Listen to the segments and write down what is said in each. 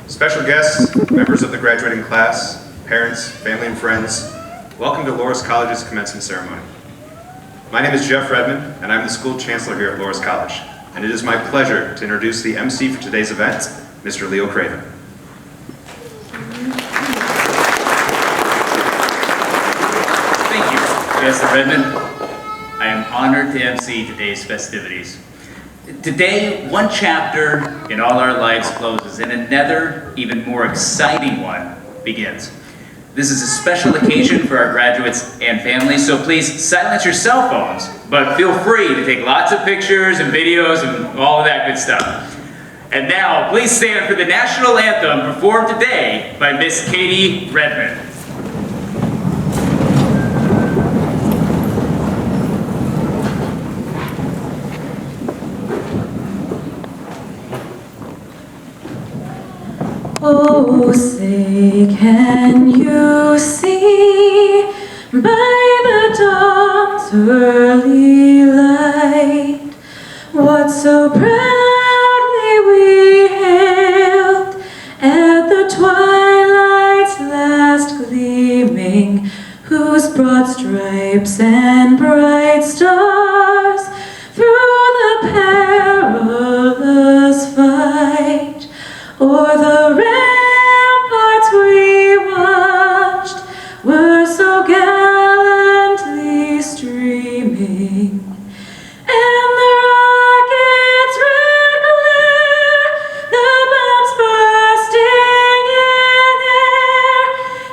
Special guests, members of the graduating class, parents, family, and friends, welcome to Laurus College's commencement ceremony. My name is Jeff Redmond, and I'm the school chancellor here at Laurus College, and it is my pleasure to introduce the MC for today's event, Mr. Leo Craven. Thank you, Mr. Redmond. I am honored to MC today's festivities. Today, one chapter in all our lives closes, and another, even more exciting one begins. This is a special occasion for our graduates and families, so please silence your cell phones, but feel free to take lots of pictures and videos and all of that good stuff. And now, please stand for the national anthem performed today by Miss Katie Redmond. Oh, say, can you see by the dawn's early light what so proudly we hailed at the twilight's last gleaming, whose broad stripes and bright stars through the perilous fight o'er the ramparts we watched were so gallantly streaming, and the rocket's red glare, the bombs bursting in air,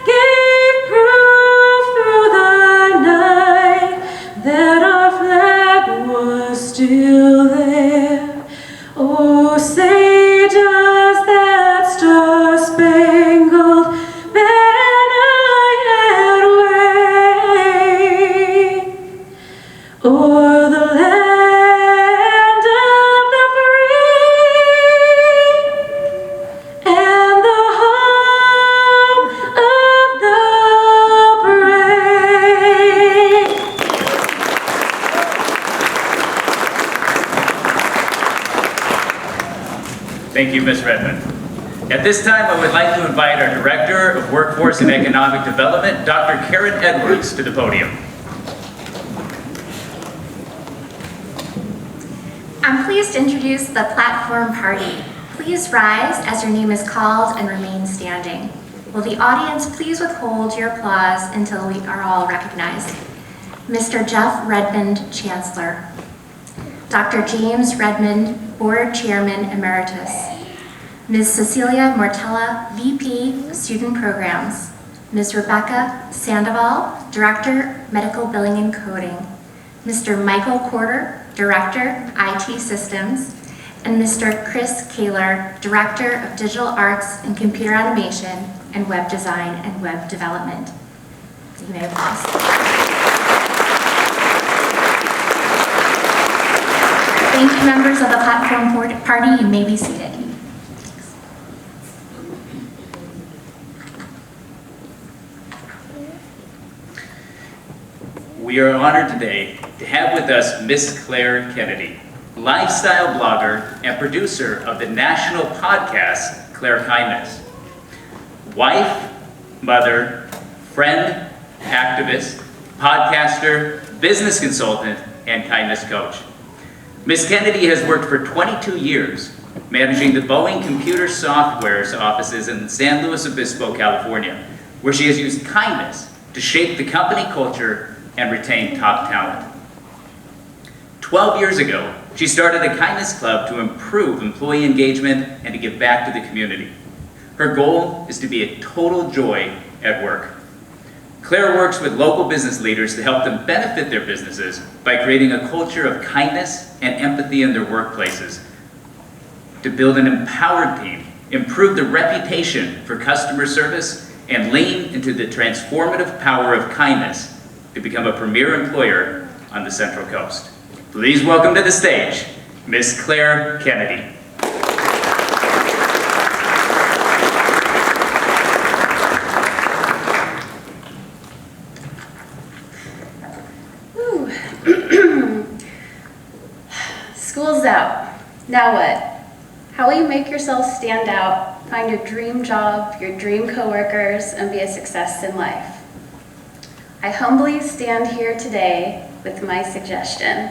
gave proof through the night that our flag was still there. Oh, say does that star-spangled banner yet wave o'er the land of the free and the home of the brave? Thank you, Ms. Redmond. At this time, I would like to invite our Director of Workforce and Economic Development, Dr. Karen Edwards, to the podium. I'm pleased to introduce the platform party. Please rise as your name is called and remain standing. Will the audience please withhold your applause until we are all recognized? Mr. Jeff Redmond, Chancellor. Dr. James Redmond, Board Chairman Emeritus. Ms. Cecilia Mortella, VP, Student Programs. Ms. Rebecca Sandoval, Director, Medical Billing and Coding. Mr. Michael Corder, Director, IT Systems. And Mr. Chris Kaler, Director of Digital Arts and Computer Animation and Web Design and Web Development. You may applause. Thank you, members of the platform party. You may be seated. We are honored today to have with us Miss Claire Kennedy, lifestyle blogger and producer of the national podcast, Claire Kindness. Wife, mother, friend, activist, podcaster, business consultant, and kindness coach. Ms. Kennedy has worked for 22 years, managing the Boeing Computer Software's offices in San Luis Obispo, California, where she has used kindness to shape the company culture and retain top talent. 12 years ago, she started a kindness club to improve employee engagement and to give back to the community. Her goal is to be a total joy at work. Claire works with local business leaders to help them benefit their businesses by creating a culture of kindness and empathy in their workplaces, to build an empowered team, improve the reputation for customer service, and lean into the transformative power of kindness to become a premier employer on the Central Coast. Please welcome to the stage, Miss Claire Kennedy. School's out. Now what? How will you make yourself stand out find your dream job, your dream coworkers, and be a success in life. I humbly stand here today with my suggestion.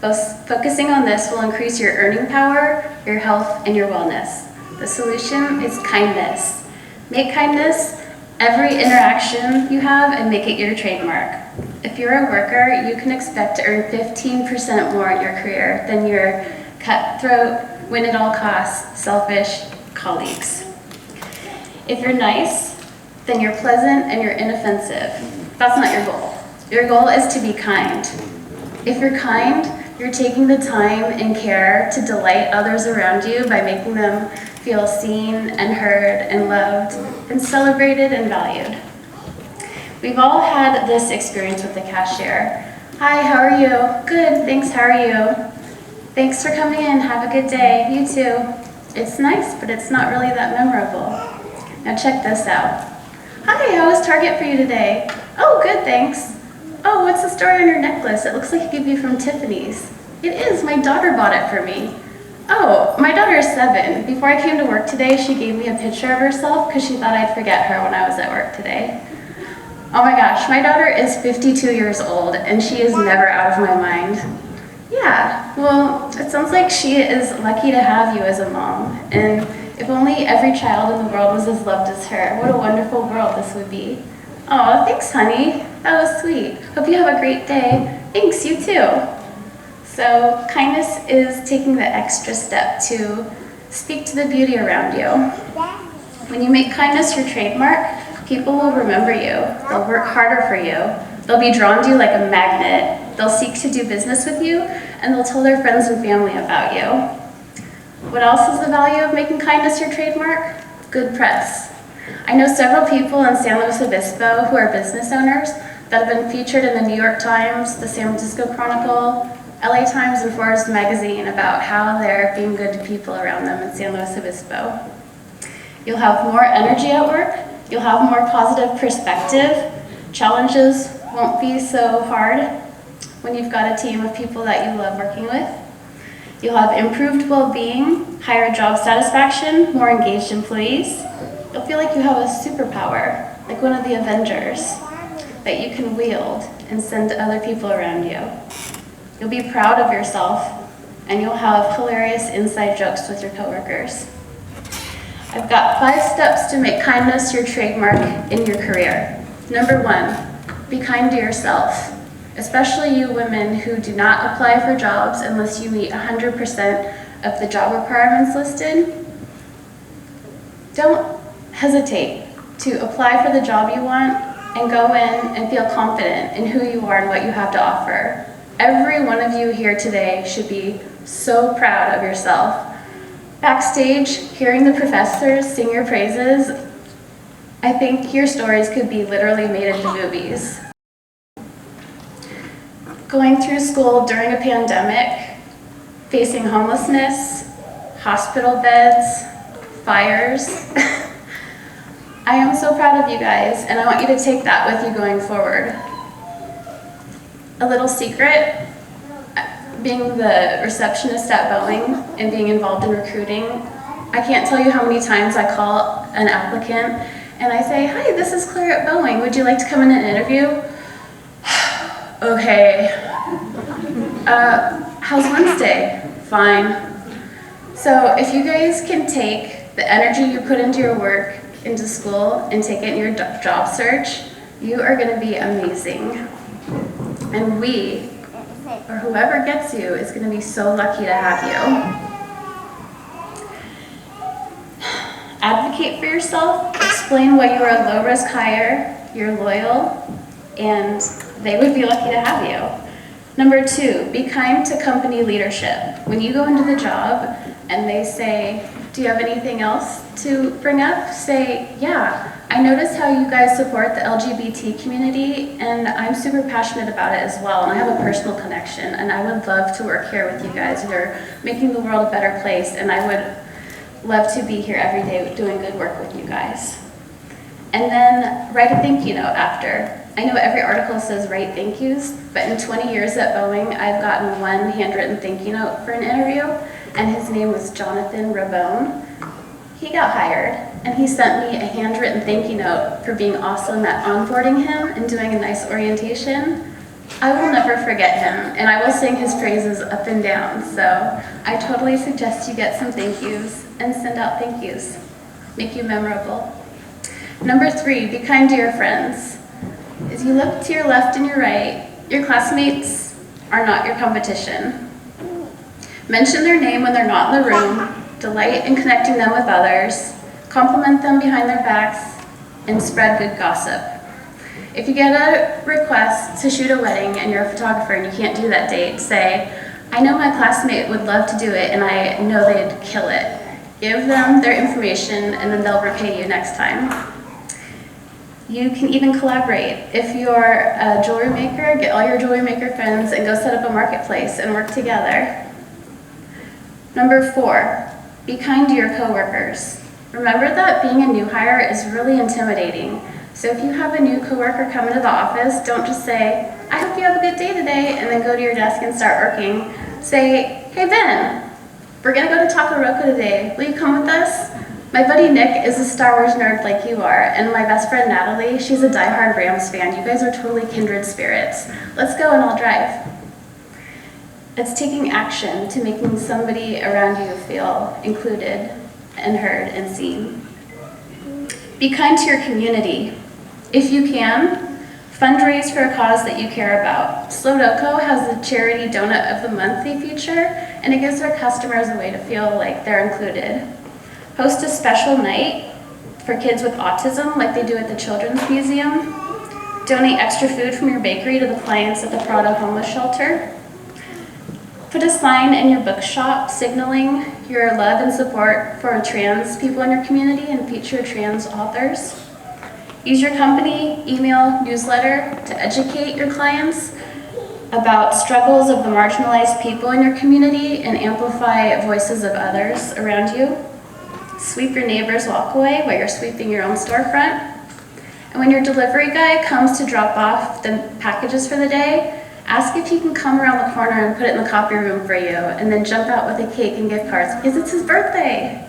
Focusing on this will increase your earning power, your health, and your wellness. The solution is kindness. Make kindness every interaction you have and make it your trademark. If you're a worker, you can expect to earn 15% more in your career than your cutthroat, win at all costs, selfish colleagues. If you're nice, then you're pleasant and you're inoffensive. That's not your goal. Your goal is to be kind. If you're kind, you're taking the time and care to delight others around you by making them feel seen and heard and loved and celebrated and valued. We've all had this experience with the cashier. Hi, how are you? Good, thanks, how are you? Thanks for coming in, have a good day, you too. It's nice, but it's not really that memorable. Now check this out. Hi, how was Target for you today? Oh, good, thanks. Oh, what's the story on your necklace? It looks like it could be from Tiffany's. It is, my daughter bought it for me. Oh, my daughter is 7. Before I came to work today, she gave me a picture of herself because she thought I'd forget her when I was at work today. Oh my gosh, my daughter is 52 years old and she is never out of my mind. Yeah, well, it sounds like she is lucky to have you as a mom. And if only every child in the world was as loved as her, what a wonderful world this would be. Oh, thanks, honey. That was sweet. Hope you have a great day. Thanks, you too. So kindness is taking the extra step to speak to the beauty around you. When you make kindness your trademark, people will remember you. They'll work harder for you. They'll be drawn to you like a magnet. They'll seek to do business with you, and they'll tell their friends and family about you. What else is the value of making kindness your trademark? Good press. I know several people in San Luis Obispo who are business owners that have been featured in the New York Times, the San Francisco Chronicle, LA Times, and Forbes magazine about how they're being good to people around them in San Luis Obispo. You'll have more energy at work. You'll have more positive perspective. Challenges won't be so hard when you've got a team of people that you love working with. You'll have improved well-being, higher job satisfaction, more engaged employees. You'll feel like you have a superpower, like one of the Avengers, that you can wield and send to other people around you. You'll be proud of yourself, and you'll have hilarious inside jokes with your coworkers. I've got 5 steps to make kindness your trademark in your career. Number 1, be kind to yourself, especially you women who do not apply for jobs unless you meet 100% of the job requirements listed. Don't hesitate to apply for the job you want and go in and feel confident in who you are and what you have to offer. Every one of you here today should be so proud of yourself. Backstage, hearing the professors sing your praises, I think your stories could be literally made into movies. Going through school during a pandemic, facing homelessness, hospital beds, fires. I am so proud of you guys, and I want you to take that with you going forward. A little secret, being the receptionist at Boeing and being involved in recruiting, I can't tell you how many times I call an applicant and I say, "Hi, this is Claire at Boeing. Would you like to come in and interview?" Okay. How's Wednesday? Fine. So if you guys can take the energy you put into your work, into school, and take it in your job search, you are going to be amazing. And we, or whoever gets you, is going to be so lucky to have you. Advocate for yourself, explain why you are a low-risk hire, you're loyal, and they would be lucky to have you. Number 2, be kind to company leadership. When you go into the job and they say, "Do you have anything else to bring up?" Say, "Yeah, I noticed how you guys support the LGBT community, and I'm super passionate about it as well, and I have a personal connection, and I would love to work here with you guys. You're making the world a better place, and I would love to be here every day doing good work with you guys." And then write a thank you note after. I know every article says write thank yous, but in 20 years at Boeing, I've gotten one handwritten thank you note for an interview, and his name was Jonathan Rabone. he got hired, and he sent me a handwritten thank you note for being awesome at onboarding him and doing a nice orientation. I will never forget him, and I will sing his praises up and down, so I totally suggest you get some thank yous and send out thank yous. Make you memorable. Number 3, be kind to your friends. As you look to your left and your right, your classmates are not your competition. Mention their name when they're not in the room, delight in connecting them with others, compliment them behind their backs, and spread good gossip. If you get a request to shoot a wedding and you're a photographer and you can't do that date, say, I know my classmate would love to do it and I know they'd kill it. Give them their information and then they'll repay you next time. You can even collaborate. If you're a jewelry maker, get all your jewelry maker friends and go set up a marketplace and work together. Number 4, be kind to your coworkers. Remember that being a new hire is really intimidating. So if you have a new coworker come into the office, don't just say, I hope you have a good day today, and then go to your desk and start working. Say, hey Ben, we're gonna go to Taco Roco today. Will you come with us? My buddy Nick is a Star Wars nerd like you are, and my best friend Natalie, she's a diehard Rams fan. You guys are totally kindred spirits. Let's go and I'll drive. It's taking action to making somebody around you feel included and heard and seen. Be kind to your community. If you can, fundraise for a cause that you care about. Slodoco has a charity donut of the monthly feature, and it gives their customers a way to feel like they're included. Host a special night for kids with autism like they do at the Children's Museum. Donate extra food from your bakery to the clients at the Prado Homeless Shelter. Put a sign in your bookshop signaling your love and support for trans people in your community and feature trans authors. Use your company email newsletter to educate your clients about struggles of the marginalized people in your community and amplify voices of others around you. Sweep your neighbor's walkway while you're sweeping your own storefront. And when your delivery guy comes to drop off the packages for the day, ask if he can come around the corner and put it in the copy room for you, and then jump out with a cake and gift cards because it's his birthday.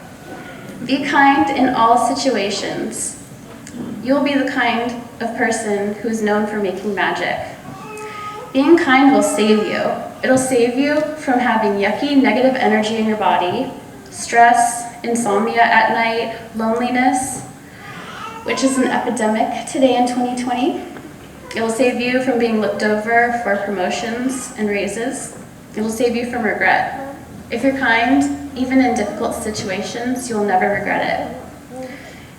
Be kind in all situations. You'll be the kind of person who's known for making magic. Being kind will save you. It'll save you from having yucky, negative energy in your body, stress, insomnia at night, loneliness, which is an epidemic today in 2020. It will save you from being looked over for promotions and raises. It will save you from regret. If you're kind, even in difficult situations, you'll never regret it.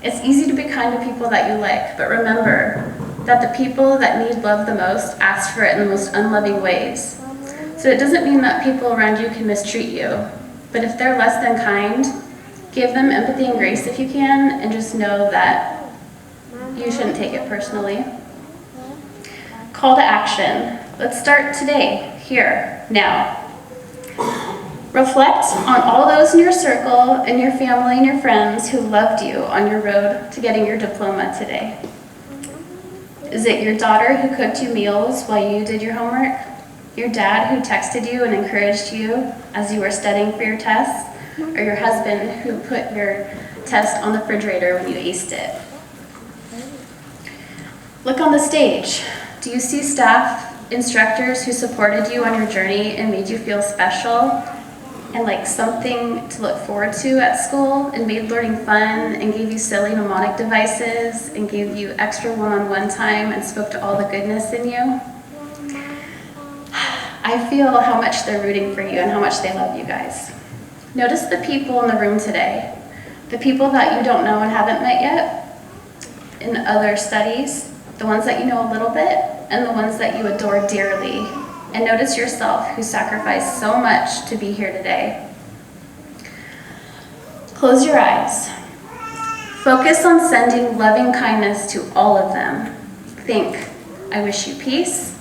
It's easy to be kind to people that you like, but remember that the people that need love the most ask for it in the most unloving ways. So it doesn't mean that people around you can mistreat you, but if they're less than kind, give them empathy and grace if you can, and just know that you shouldn't take it personally. Call to action. Let's start today, here, now. Reflect on all those in your circle and your family and your friends who loved you on your road to getting your diploma today. Is it your daughter who cooked you meals while you did your homework? Your dad who texted you and encouraged you as you were studying for your tests? Or your husband who put your test on the refrigerator when you aced it? Look on the stage. Do you see staff, instructors who supported you on your journey and made you feel special and like something to look forward to at school and made learning fun and gave you silly mnemonic devices and gave you extra one-on-one time and spoke to all the goodness in you? I feel how much they're rooting for you and how much they love you guys. Notice the people in the room today, the people that you don't know and haven't met yet in other studies, the ones that you know a little bit, and the ones that you adore dearly. And notice yourself who sacrificed so much to be here today. Close your eyes. Focus on sending loving kindness to all of them. Think, I wish you peace.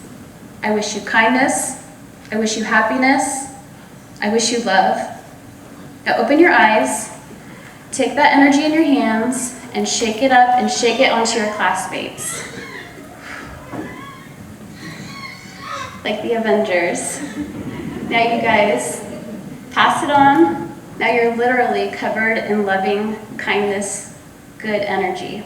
I wish you kindness. I wish you happiness. I wish you love. Now open your eyes, take that energy in your hands, and shake it up and shake it onto your classmates. Like the Avengers. Now you guys, pass it on. Now you're literally covered in loving kindness, good energy.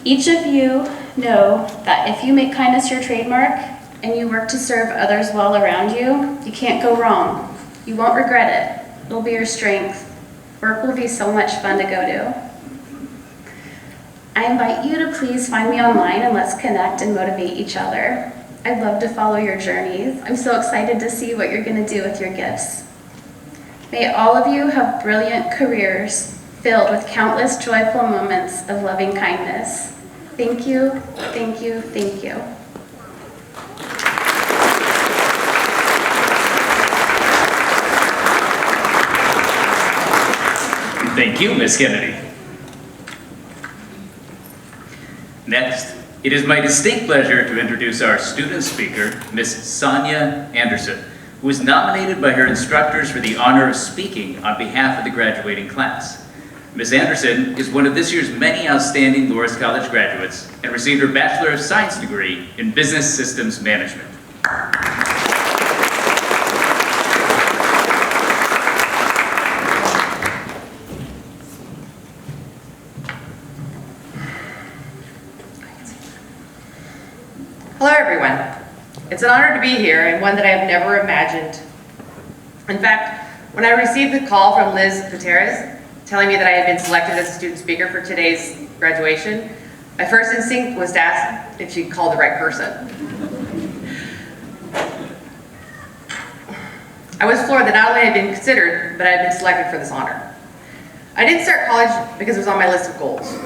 Each of you know that if you make kindness your trademark and you work to serve others well around you, you can't go wrong. You won't regret it. It'll be your strength. Work will be so much fun to go to. I invite you to please find me online and let's connect and motivate each other. I'd love to follow your journeys. I'm so excited to see what you're going to do with your gifts. May all of you have brilliant careers filled with countless joyful moments of loving kindness. Thank you, thank you, thank you. Thank you, Ms. Kennedy. Next, it is my distinct pleasure to introduce our student speaker, Ms. Sonia Anderson, who was nominated by her instructors for the honor of speaking on behalf of the graduating class. Ms. Anderson is one of this year's many outstanding Laurus College graduates and received her Bachelor of Science degree in Business Systems Management. Hello everyone. It's an honor to be here and one that I have never imagined. In fact, when I received the call from Liz Gutierrez telling me that I had been selected as a student speaker for today's graduation, my first instinct was to ask if she called the right person. I was floored that not only had I been considered, but I had been selected for this honor. I didn't start college because it was on my list of goals,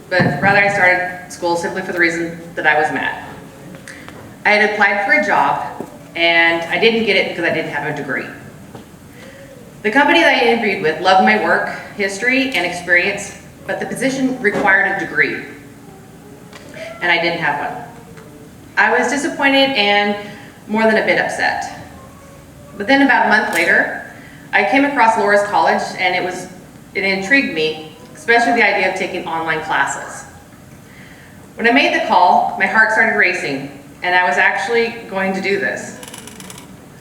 but rather I started school simply for the reason that I was mad. I had applied for a job, and I didn't get it because I didn't have a degree. The company that I interviewed with loved my work, history, and experience, but the position required a degree, and I didn't have one. I was disappointed and more than a bit upset. But then about a month later, I came across Laurus College, and it intrigued me, especially the idea of taking online classes. When I made the call, my heart started racing, and I was actually going to do this.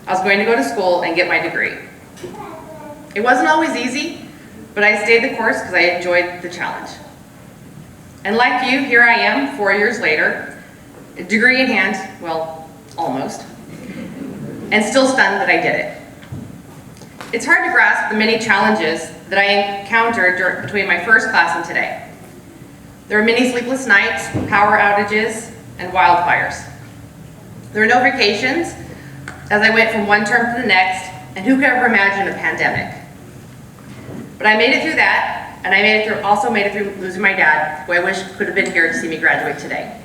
I was going to go to school and get my degree. It wasn't always easy, but I stayed the course because I enjoyed the challenge. And like you, here I am 4 years later, a degree in hand, well, almost, and still stunned that I did it. It's hard to grasp the many challenges that I encountered between my first class and today. There were many sleepless nights, power outages, and wildfires. There were no vacations as I went from one term to the next, and who could ever imagine a pandemic? But I made it through that, and I also made it through losing my dad, who I wish could have been here to see me graduate today.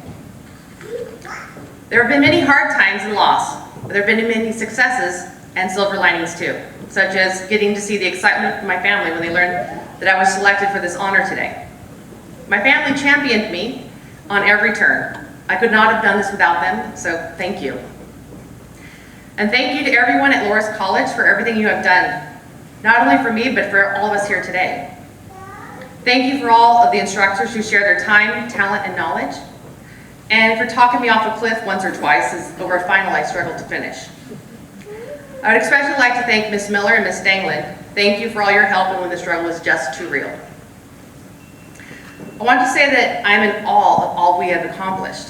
There have been many hard times and loss, but there have been many successes and silver linings too, such as getting to see the excitement of my family when they learned that I was selected for this honor today. My family championed me on every turn. I could not have done this without them, so thank you. And thank you to everyone at Laurus College for everything you have done, not only for me, but for all of us here today. Thank you for all of the instructors who share their time, talent, and knowledge, and for talking me off a cliff once or twice as over a final I struggled to finish. I would especially like to thank Ms. Miller and Ms. Stanglin. Thank you for all your help and when the struggle was just too real. I want to say that I'm in awe of all we have accomplished.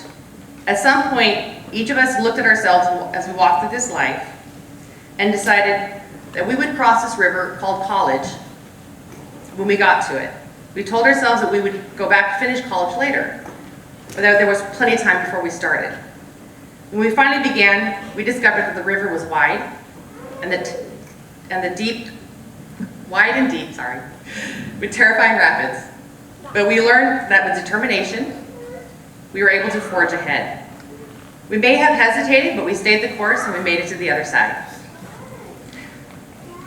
At some point, each of us looked at ourselves as we walked through this life and decided that we would cross this river called college when we got to it. We told ourselves that we would go back to finish college later, but that there was plenty of time before we started. When we finally began, we discovered that the river was wide and deep, with terrifying rapids. But we learned that with determination, we were able to forge ahead. We may have hesitated, but we stayed the course and we made it to the other side.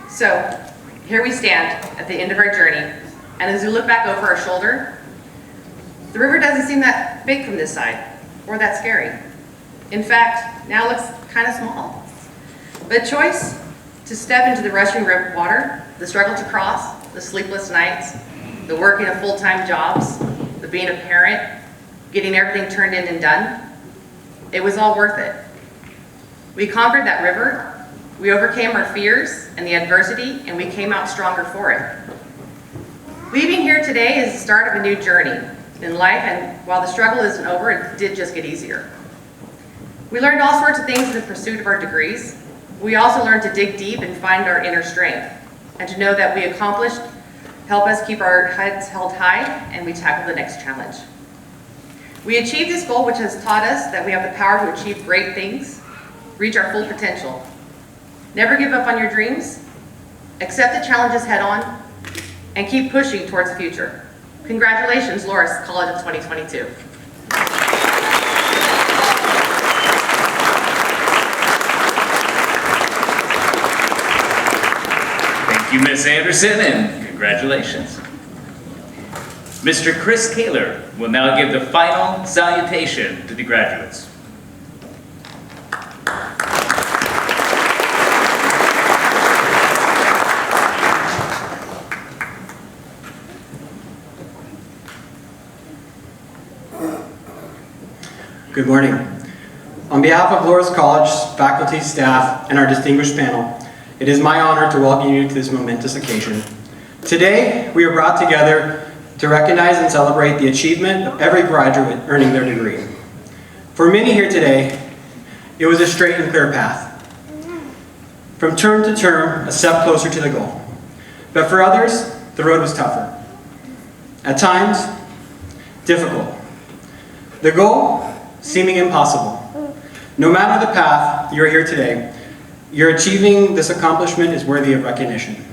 So, here we stand at the end of our journey, and as we look back over our shoulder, the river doesn't seem that big from this side, or that scary. In fact, now it looks kind of small. The choice to step into the rushing water, the struggle to cross, the sleepless nights, the working of full-time jobs, the being a parent, getting everything turned in and done, it was all worth it. We conquered that river, We overcame our fears and the adversity, and we came out stronger for it. Leaving here today is the start of a new journey in life, and while the struggle isn't over, it did just get easier. We learned all sorts of things in the pursuit of our degrees. We also learned to dig deep and find our inner strength, and to know that we accomplished help us keep our heads held high and we tackle the next challenge. We achieved this goal, which has taught us that we have the power to achieve great things, reach our full potential. Never give up on your dreams, accept the challenges head on, and keep pushing towards the future. Congratulations, Laurus College of 2022. Thank you, Ms. Anderson, and congratulations. Mr. Chris Kaler will now give the final salutation to the graduates. Good morning. On behalf of Laurus College, faculty, staff, and our distinguished panel, it is my honor to welcome you to this momentous occasion. Today, we are brought together to recognize and celebrate the achievement of every graduate earning their degree. For many here today, it was a straight and clear path. From term to term, a step closer to the goal. But for others, the road was tougher. At times, difficult. The goal, seeming impossible. No matter the path you are here today, your achieving this accomplishment is worthy of recognition.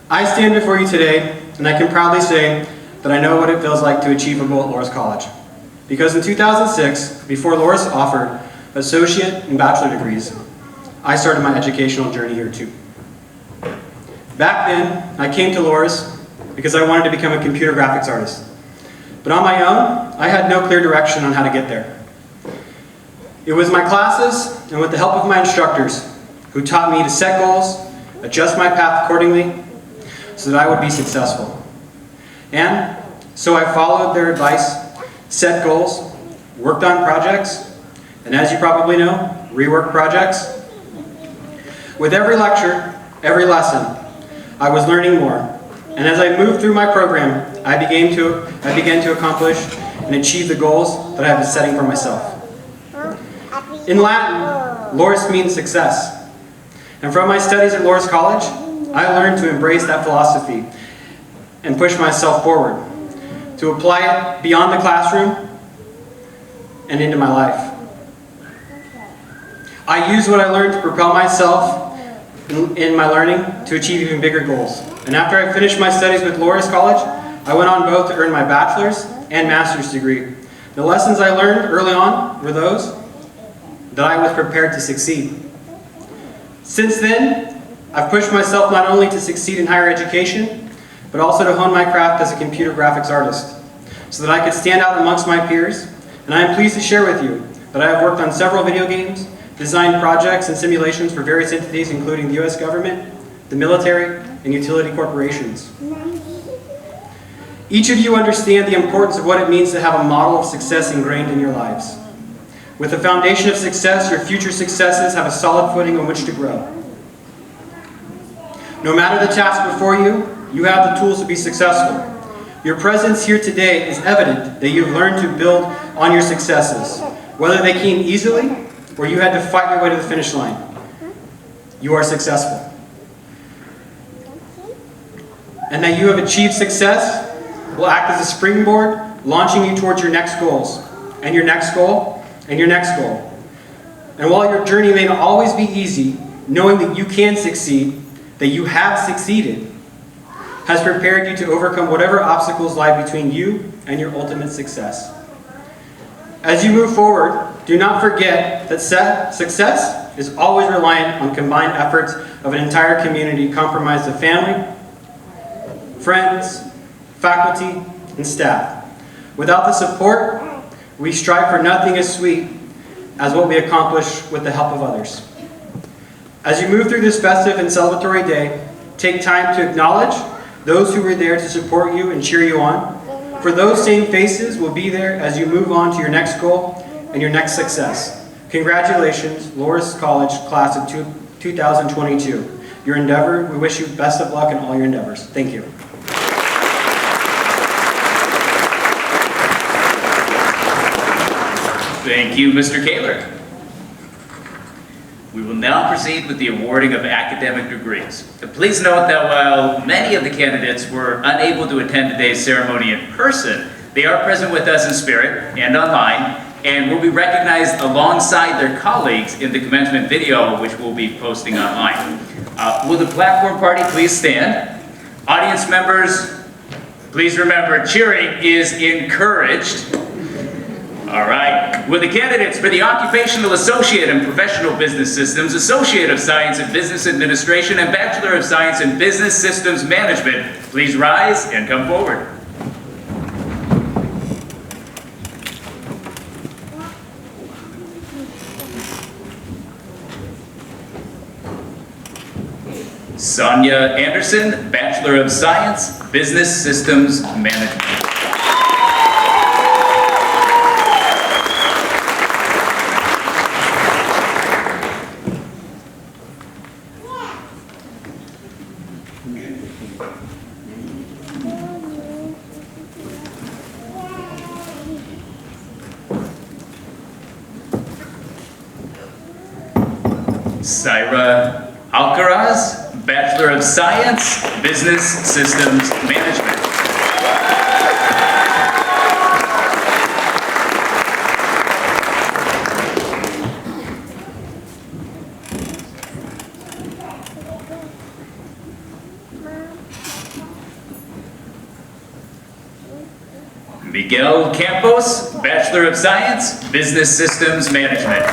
I stand before you today, and I can proudly say that I know what it feels like to achieve a goal at Laurus College. Because in 2006, before Laurus offered associate and bachelor degrees, I started my educational journey here too. Back then, I came to Laurus because I wanted to become a computer graphics artist. But on my own, I had no clear direction on how to get there. It was my classes, and with the help of my instructors, who taught me to set goals, adjust my path accordingly, so that I would be successful. And so I followed their advice, set goals, worked on projects, and as you probably know, reworked projects. With every lecture, every lesson, I was learning more. And as I moved through my program, I began to accomplish and achieve the goals that I have been setting for myself. In Latin, Laurus means success. And from my studies at Laurus College, I learned to embrace that philosophy and push myself forward, to apply it beyond the classroom and into my life. I use what I learned to propel myself in my learning to achieve even bigger goals. And after I finished my studies with Laurus College, I went on both to earn my bachelor's and master's degree. The lessons I learned early on were those that I was prepared to succeed. Since then, I've pushed myself not only to succeed in higher education, but also to hone my craft as a computer graphics artist, so that I could stand out amongst my peers. And I am pleased to share with you that I have worked on several video games, designed projects and simulations for various entities, including the US government, the military, and utility corporations. Each of you understand the importance of what it means to have a model of success ingrained in your lives. With the foundation of success, your future successes have a solid footing on which to grow. No matter the task before you, you have the tools to be successful. Your presence here today is evident that you've learned to build on your successes, whether they came easily or you had to fight your way to the finish line. You are successful. And that you have achieved success will act as a springboard, launching you towards your next goals, and your next goal, and your next goal. And while your journey may not always be easy, knowing that you can succeed, that you have succeeded, has prepared you to overcome whatever obstacles lie between you and your ultimate success. As you move forward, do not forget that success is always reliant on combined efforts of an entire community comprised of family, friends, faculty, and staff. Without the support, we strive for nothing as sweet as what we accomplish with the help of others. As you move through this festive and celebratory day, take time to acknowledge those who were there to support you and cheer you on. For those same faces will be there as you move on to your next goal and your next success. Congratulations, Laurus College Class of 2022. 2022. Your endeavor, we wish you best of luck in all your endeavors. Thank you. Thank you, Mr. Kaler. We will now proceed with the awarding of academic degrees. Please note that while many of the candidates were unable to attend today's ceremony in person, they are present with us in spirit and online, and will be recognized alongside their colleagues in the commencement video, which we'll be posting online. Will the platform party please stand? Audience members, please remember, cheering is encouraged. All right. Will the candidates for the Occupational Associate in Professional Business Systems, Associate of Science in Business Administration, and Bachelor of Science in Business Systems Management please rise and come forward? Sonia Anderson, Bachelor of Science, Business Systems Management. Syra Alcaraz, Bachelor of Science, Business Systems Management. Miguel Campos, Bachelor of Science, Business Systems Management.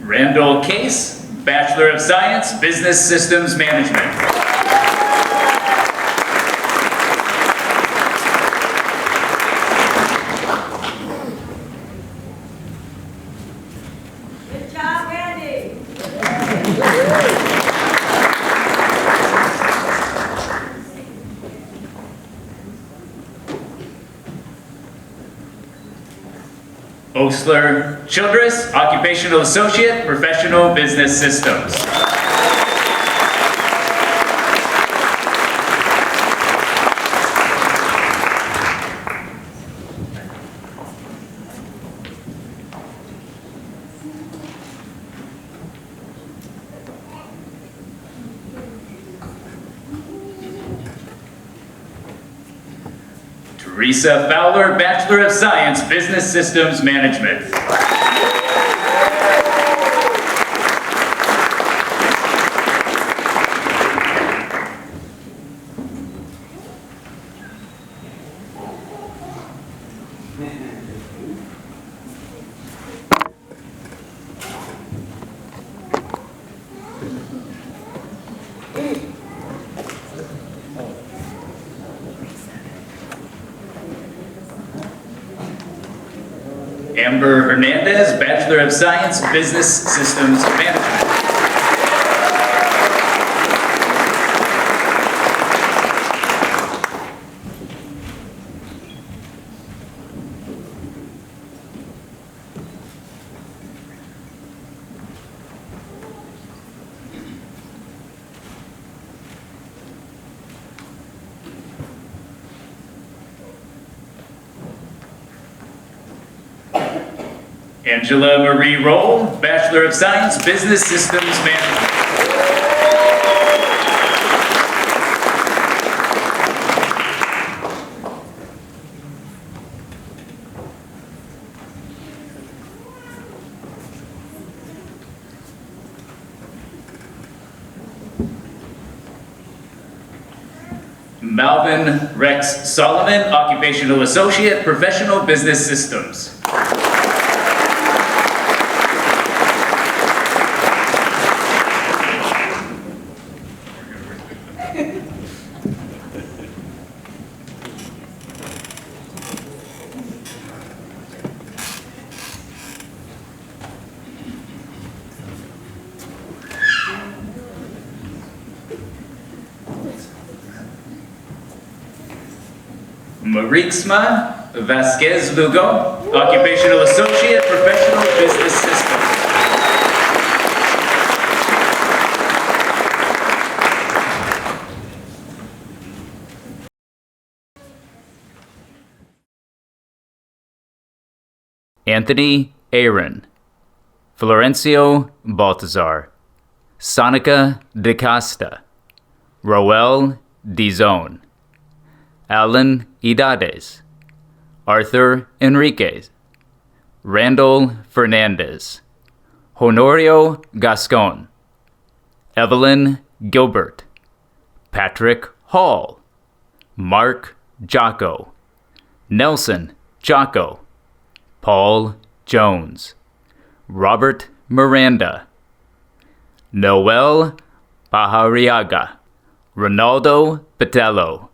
Randall Case, Bachelor of Science, Business Systems Management. Good job, Randy. Osler Childress, Occupational Associate, Professional Business Systems. Teresa Fowler, Bachelor of Science, Business Systems Management. Amber Hernandez, Bachelor of Science, Business Systems Management. Angela Marie Roll, Bachelor of Science, Business Systems Management. Malvin Rex Solomon, Occupational Associate, Professional Business Systems. Marixma Vasquez Lugo, Occupational Associate, Professional Business Systems. Anthony Aaron, Florencio Baltazar, Sonica De Costa, Roel Dizon, Alan Idades, Arthur Enriquez, Randall Fernandez, Honorio Gascon, Evelyn Gilbert, Patrick Hall, Mark Jocko, Nelson Jocko, Paul Jones, Robert Miranda, Noel Pajariaga, Ronaldo Patello,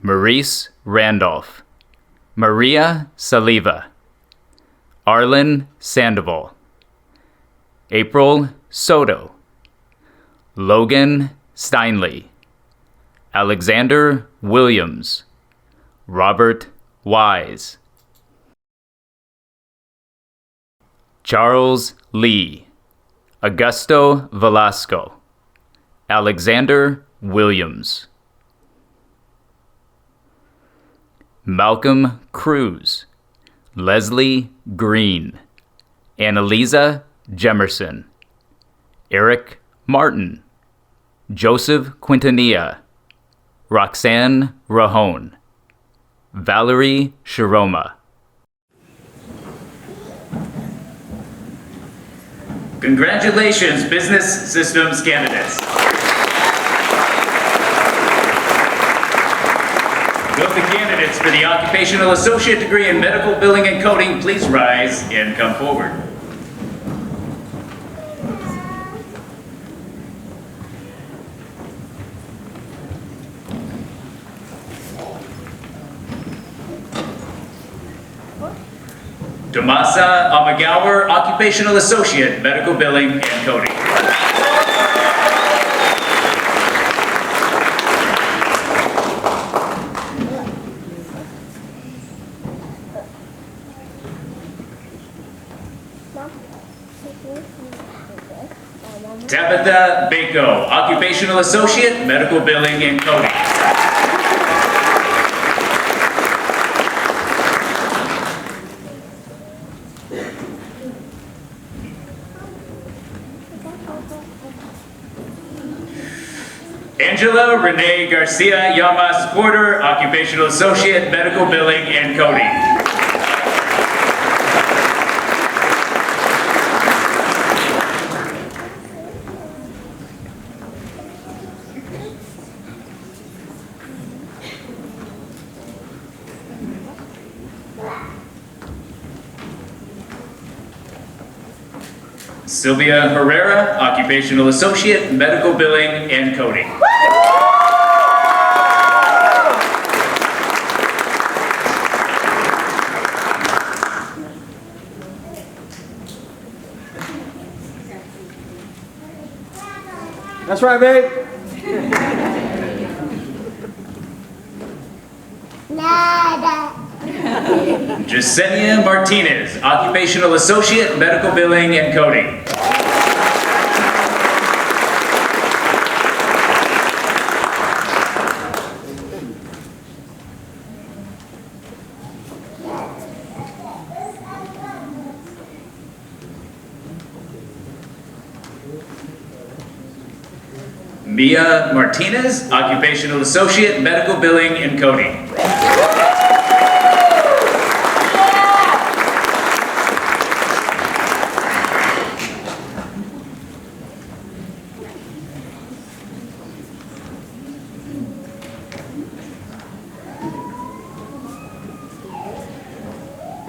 Maurice Randolph, Maria Saliva, Arlen Sandoval, April Soto, Logan Steinley, Alexander Williams, Robert Wise, Charles Lee, Augusto Velasco, Alexander Williams, Malcolm Cruz, Leslie Green, Annalisa Jemerson, Eric Martin, Joseph Quintanilla, Roxanne Rahone, Valerie Shiroma. Congratulations, Business Systems candidates. Will the candidates for the Occupational Associate degree in Medical Billing and Coding please rise and come forward? Tomasa Amagawer, Occupational Associate, Medical Billing and Coding. Tabitha Bako, Occupational Associate, Medical Billing and Coding. Angela Renee Garcia Llamas Porter, Occupational Associate, Medical Billing and Coding. Sylvia Herrera, Occupational Associate, Medical Billing and Coding. That's right, babe. Jasenia Martinez, Occupational Associate, Medical Billing and Coding. Mia Martinez, Occupational Associate, Medical Billing and Coding.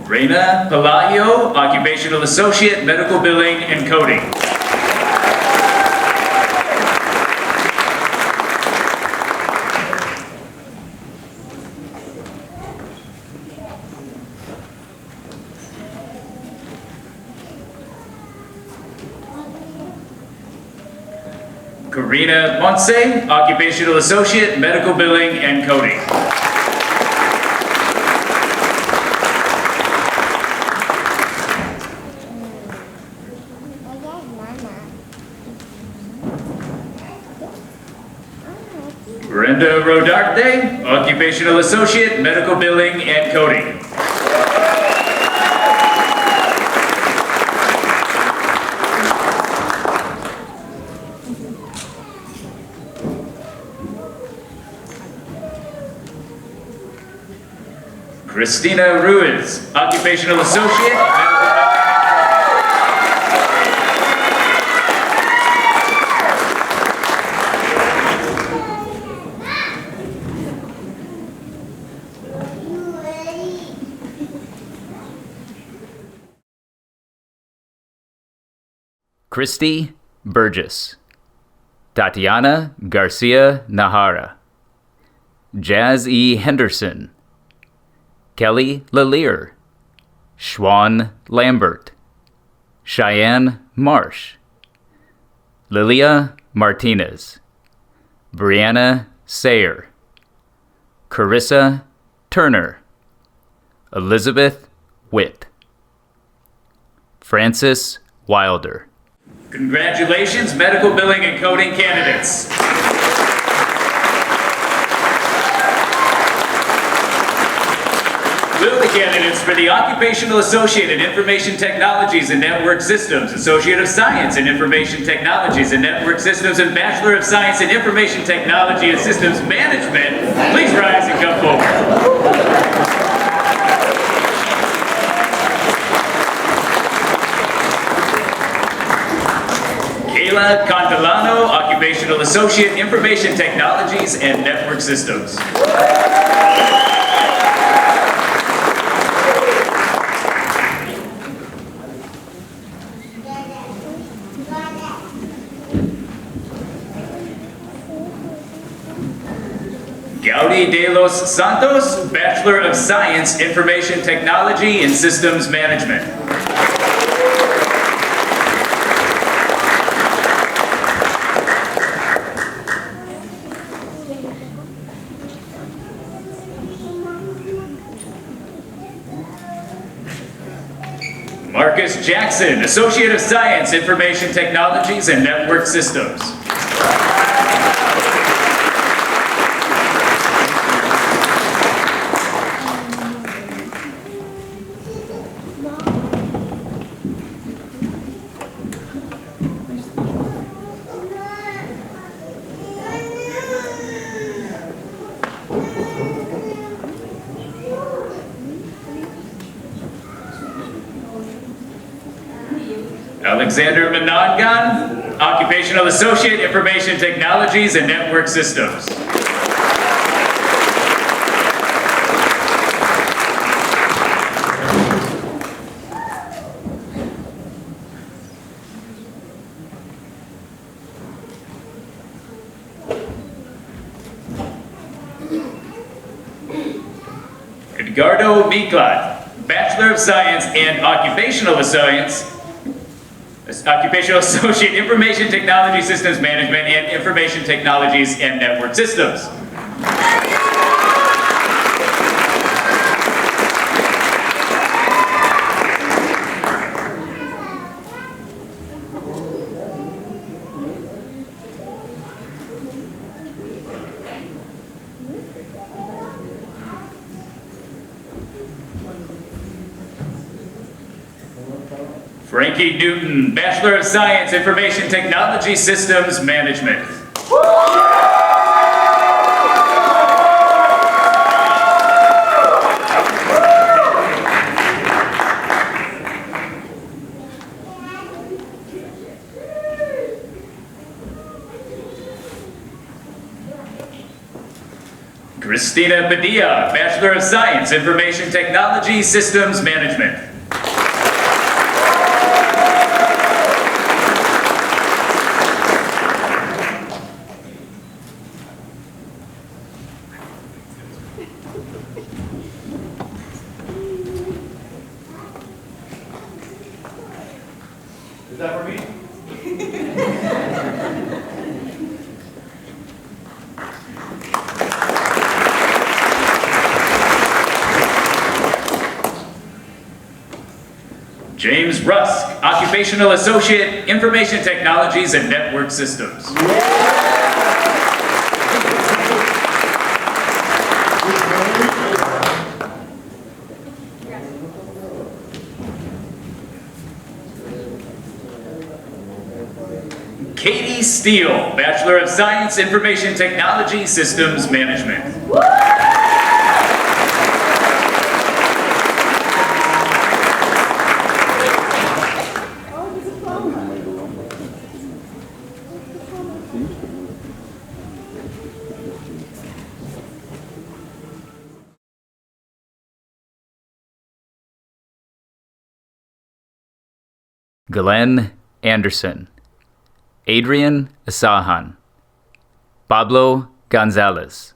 Reina Palacio, Occupational Associate, Medical Billing and Coding. Karina Ponce, Occupational Associate, Medical Billing and Coding. Alexandra Rodarte, Occupational Associate, Medical Billing and Coding. Christina Ruiz, Occupational Associate, Medical Billing. Christy Burgess, Tatiana Garcia Nahara, Jazz E. Henderson, Kelly Lalier, Schwan Lambert, Cheyenne Marsh, Lilia Martinez, Brianna Sayer, Carissa Turner, Elizabeth Witt, Francis Wilder. Congratulations, medical billing and coding candidates. Will the candidates for the Occupational Associate in Information Technologies and Network Systems, Associate of Science in Information Technologies and Network Systems, and Bachelor of Science in Information Technology and Systems Management, please rise and come forward. Kayla Contalano, Occupational Associate, Information Technologies and Network Systems. Gaudi de los Santos, Bachelor of Science, Information Technology and Systems Management. Marcus Jackson, Associate of Science, Information Technologies and Network Systems. Alexander Menongan, Occupational Associate, Information Technologies and Network Systems. Edgardo Miklat, Bachelor of Science and Occupational Associate, Information Technology Systems Management and Information Technologies and Network Systems. Frankie Newton, Bachelor of Science, Information Technology Systems Management. Christina Padilla, Bachelor of Science, Information Technology Systems Management. Is that for me? James Rusk, Occupational Associate, Information Technologies and Network Systems. Steele, Bachelor of Science, Information Technology, Systems Management. Glenn Anderson, Adrian Asahan, Pablo Gonzalez,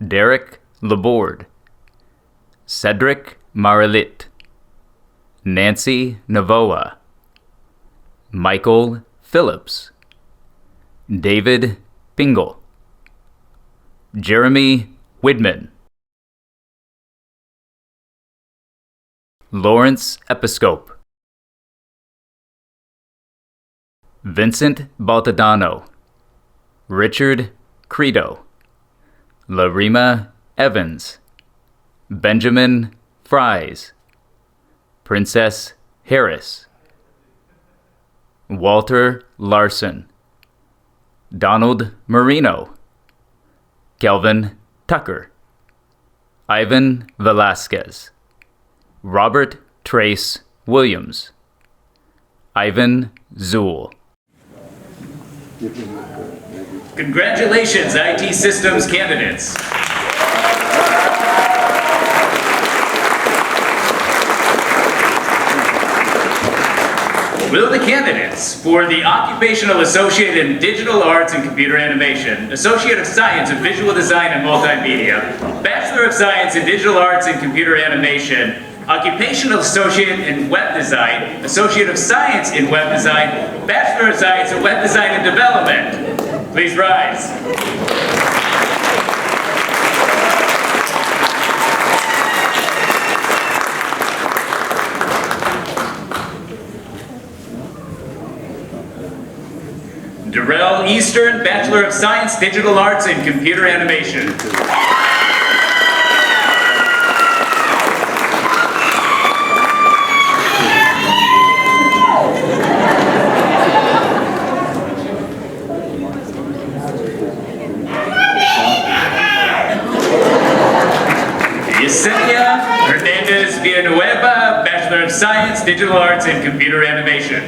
Derek Laborde, Cedric Marilit, Nancy Navoa, Michael Phillips, David Pingle, Jeremy Widman, Lawrence Episcope, Vincent Baltadano, Richard Credo, Larima Evans, Benjamin Fries, Princess Harris, Walter Larson, Donald Marino, Kelvin Tucker, Ivan Velasquez, Robert Trace Williams, Ivan Zool. Congratulations, IT systems candidates. Will the candidates for the Occupational Associate in Digital Arts and Computer Animation, Associate of Science in Visual Design and Multimedia, Bachelor of Science in Digital Arts and Computer Animation, Occupational Associate in Web Design, Associate of Science in Web Design, Bachelor of Science in Web Design and Development, please rise. Darrell Eastern, Bachelor of Science, Digital Arts and Computer Animation. Yesenia Hernandez Villanueva, Bachelor of Science, Digital Arts and Computer Animation.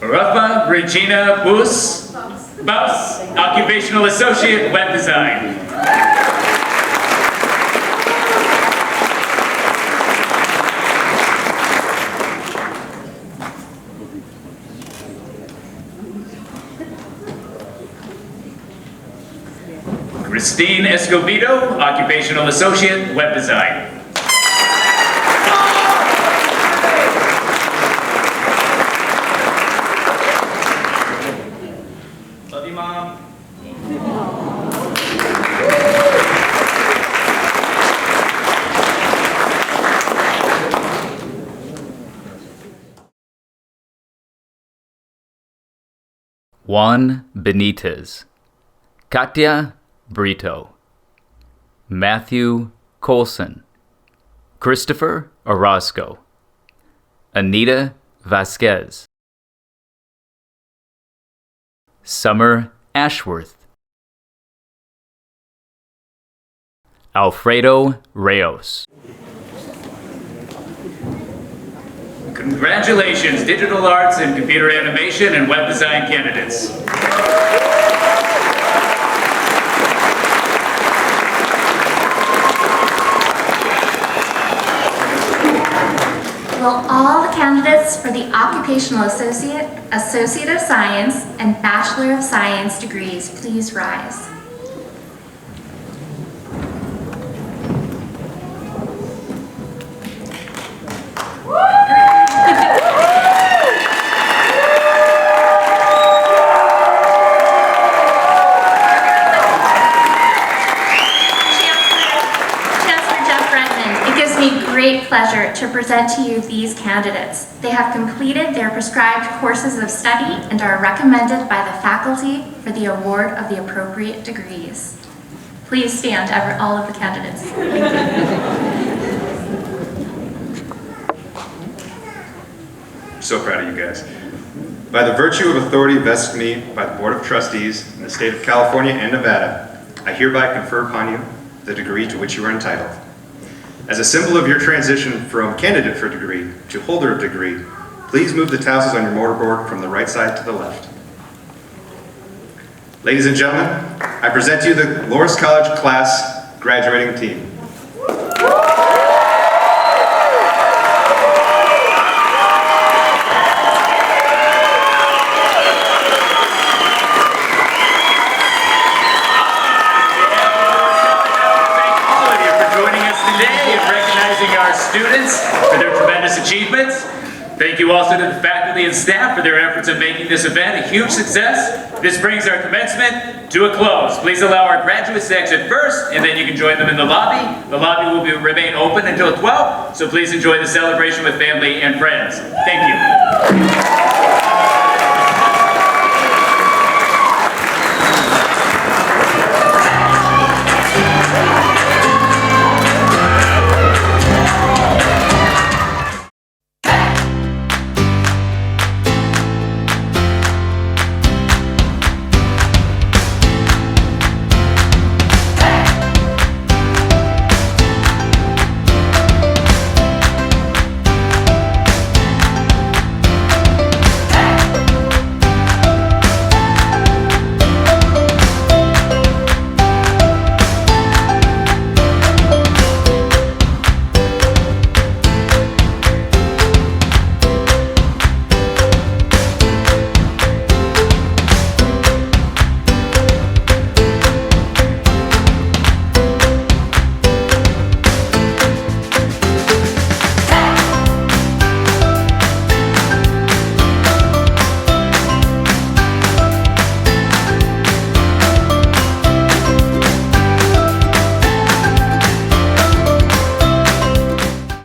Rafa Regina Bus, Occupational Associate, Web Design. Christine Escobedo, Occupational Associate, Web Design. Love you, Mom. Juan Benitez, Katya Brito, Matthew Colson, Christopher Orozco, Anita Vasquez, Summer Ashworth, Alfredo Reyes. Congratulations, Digital Arts and Computer Animation and Web Design candidates. Will all the candidates for the Occupational Associate, Associate of Science, and Bachelor of Science degrees please rise? great pleasure to present to you these candidates. They have completed their prescribed courses of study and are recommended by the faculty for the award of the appropriate degrees. Please stand, all of the candidates. So proud of you guys. By the virtue of authority vested in me by the Board of Trustees in the state of California and Nevada, I hereby confer upon you the degree to which you are entitled. As a symbol of your transition from candidate for degree to holder of degree, please move the tassels on your mortarboard from the right side to the left. Ladies and gentlemen, I present to you the Laurus College class graduating team. Students for their tremendous achievements. Thank you also to the faculty and staff for their efforts in making this event a huge success. This brings our commencement to a close. Please allow our graduates to exit first, and then you can join them in the lobby. The lobby will remain open until 12, so please enjoy the celebration with family and friends. Thank you.